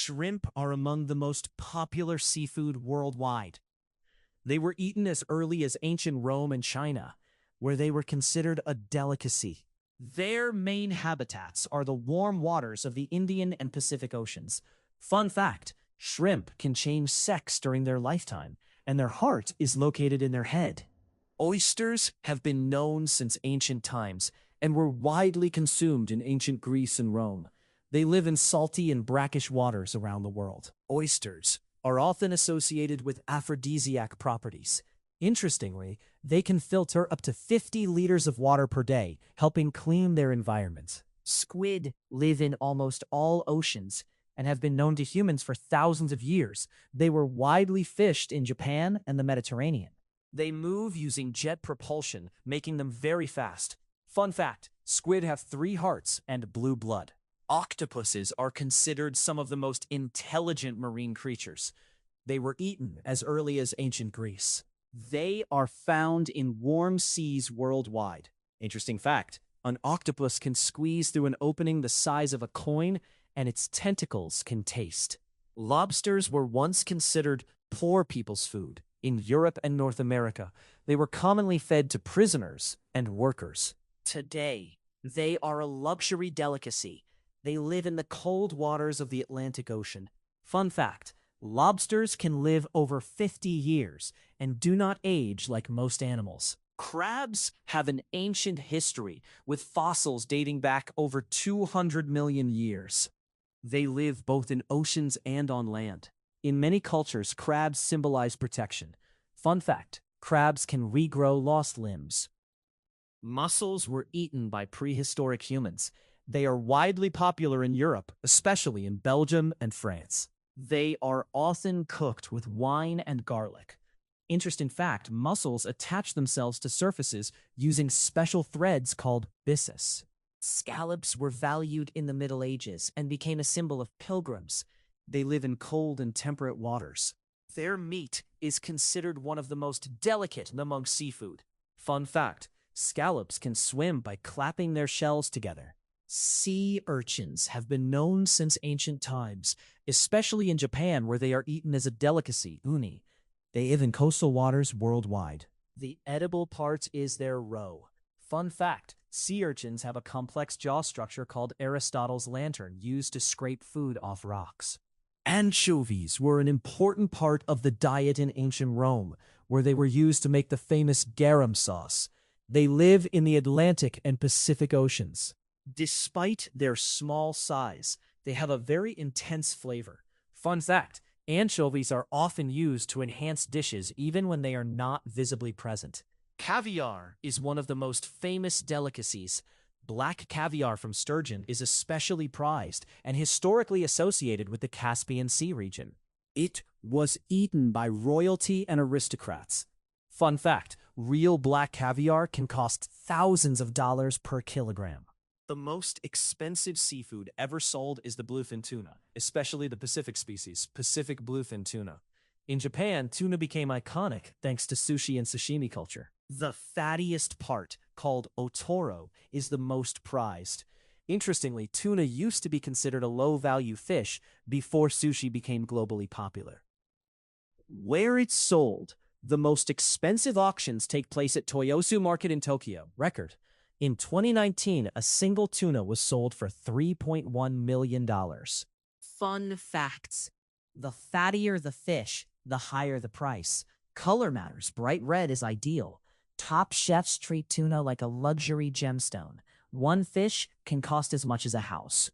Shrimp are among the most popular seafood worldwide. They were eaten as early as ancient Rome and China, where they were considered a delicacy. Their main habitats are the warm waters of the Indian and Pacific Oceans. Fun fact, shrimp can change sex during their lifetime, and their heart is located in their head. Oysters have been known since ancient times and were widely consumed in ancient Greece and Rome. They live in salty and brackish waters around the world. Oysters are often associated with aphrodisiac properties. Interestingly, they can filter up to 50 liters of water per day, helping clean their environment. Squid live in almost all oceans and have been known to humans for thousands of years. They were widely fished in Japan and the Mediterranean. They move using jet propulsion, making them very fast. Fun fact, squid have 3 hearts and blue blood. Octopuses are considered some of the most intelligent marine creatures. They were eaten as early as ancient Greece. They are found in warm seas worldwide. Interesting fact, an octopus can squeeze through an opening the size of a coin, and its tentacles can taste. Lobsters were once considered poor people's food. In Europe and North America, they were commonly fed to prisoners and workers. Today, they are a luxury delicacy. They live in the cold waters of the Atlantic Ocean. Fun fact, lobsters can live over 50 years and do not age like most animals. Crabs have an ancient history, with fossils dating back over 200 million years. They live both in oceans and on land. In many cultures, crabs symbolize protection. Fun fact, crabs can regrow lost limbs. Mussels were eaten by prehistoric humans. They are widely popular in Europe, especially in Belgium and France. They are often cooked with wine and garlic. Interesting fact, mussels attach themselves to surfaces using special threads called byssus. Scallops were valued in the Middle Ages and became a symbol of pilgrims. They live in cold and temperate waters. Their meat is considered one of the most delicate among seafood. Fun fact, scallops can swim by clapping their shells together. Sea urchins have been known since ancient times, especially in Japan where they are eaten as a delicacy, uni. They live in coastal waters worldwide. The edible part is their roe. Fun fact, sea urchins have a complex jaw structure called Aristotle's lantern used to scrape food off rocks. Anchovies were an important part of the diet in ancient Rome, where they were used to make the famous garum sauce. They live in the Atlantic and Pacific Oceans. Despite their small size, they have a very intense flavor. Fun fact, anchovies are often used to enhance dishes even when they are not visibly present. Caviar is one of the most famous delicacies. Black caviar from sturgeon is especially prized and historically associated with the Caspian Sea region. It was eaten by royalty and aristocrats. Fun fact, real black caviar can cost thousands of dollars per kilogram. The most expensive seafood ever sold is the bluefin tuna, especially the Pacific species, Pacific bluefin tuna. In Japan, tuna became iconic thanks to sushi and sashimi culture. The fattiest part, called otoro, is the most prized. Interestingly, tuna used to be considered a low-value fish before sushi became globally popular. Where it's sold, the most expensive auctions take place at Toyosu Market in Tokyo. Record. In 2019, a single tuna was sold for $3.1 million. Fun facts. The fattier the fish, the higher the price. Color matters. Bright red is ideal. Top chefs treat tuna like a luxury gemstone. One fish can cost as much as a house.